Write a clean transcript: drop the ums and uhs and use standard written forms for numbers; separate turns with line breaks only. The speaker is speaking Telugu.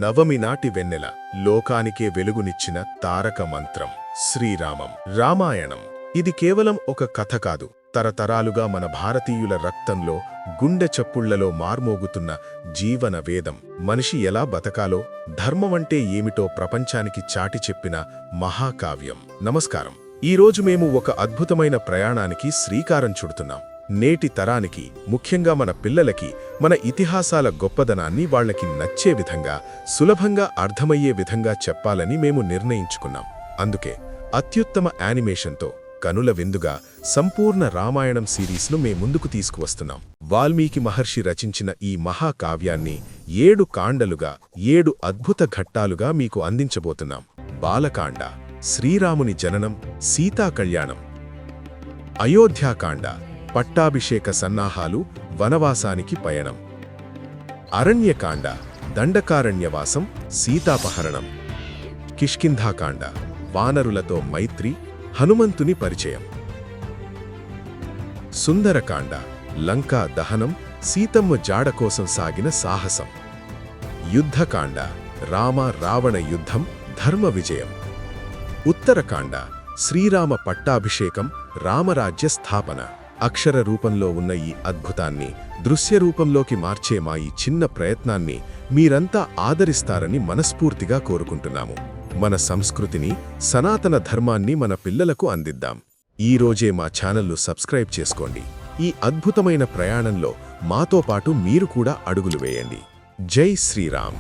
నవమి నాటి వెన్నెల లోకానికే వెలుగునిచ్చిన తారక మంత్రం శ్రీరామం. రామాయణం ఇది కేవలం ఒక కథ కాదు, తరతరాలుగా మన భారతీయుల రక్తంలో, గుండె చప్పుళ్లలో మార్మోగుతున్న జీవన వేదం. మనిషి ఎలా బతకాలో, ధర్మమంటే ఏమిటో ప్రపంచానికి చాటి చెప్పిన మహాకావ్యం. నమస్కారం. ఈరోజు మేము ఒక అద్భుతమైన ప్రయాణానికి శ్రీకారం చుడుతున్నాం. నేటి తరానికి, ముఖ్యంగా మన పిల్లలకి మన ఇతిహాసాల గొప్పదనాన్ని వాళ్లకి నచ్చే విధంగా, సులభంగా అర్థమయ్యే విధంగా చెప్పాలని మేము నిర్ణయించుకున్నాం. అందుకే అత్యుత్తమ యానిమేషన్తో కనుల విందుగా సంపూర్ణ రామాయణం సిరీస్ను మే ముందుకు తీసుకువస్తున్నాం. వాల్మీకి మహర్షి రచించిన ఈ మహాకావ్యాన్ని 7 కాండలుగా, 7 అద్భుత ఘట్టాలుగా మీకు అందించబోతున్నాం. బాలకాండ శ్రీరాముని జననం, సీతా కళ్యాణం. అయోధ్యాకాండ పట్టాభిషేక సన్నాహాలు, వనవాసానికి పయనం. అరణ్యకాండ దండకారణ్యవాసం, సీతాపహరణం. కిష్కింధాకాండ వానరులతో మైత్రి, హనుమంతుని పరిచయం. సుందరకాండ లంకా దహనం, సీతమ్మ జాడ కోసం సాగిన సాహసం. యుద్ధకాండ రామ రావణ యుద్ధం, ధర్మ విజయం. ఉత్తరకాండ శ్రీరామ పట్టాభిషేకం, రామరాజ్య స్థాపన. అక్షర రూపంలో ఉన్న ఈ అద్భుతాన్ని దృశ్య రూపంలోకి మార్చే మా ఈ చిన్న ప్రయత్నాన్ని మీరంతా ఆదరిస్తారని మనస్ఫూర్తిగా కోరుకుంటున్నాము. మన సంస్కృతిని, సనాతన ధర్మాన్ని మన పిల్లలకు అందిద్దాం. ఈ రోజే మా ఛానల్ను సబ్స్క్రైబ్ చేసుకోండి. ఈ అద్భుతమైన ప్రయాణంలో మాతో పాటు మీరు కూడా అడుగులు వేయండి. జై శ్రీరామ్.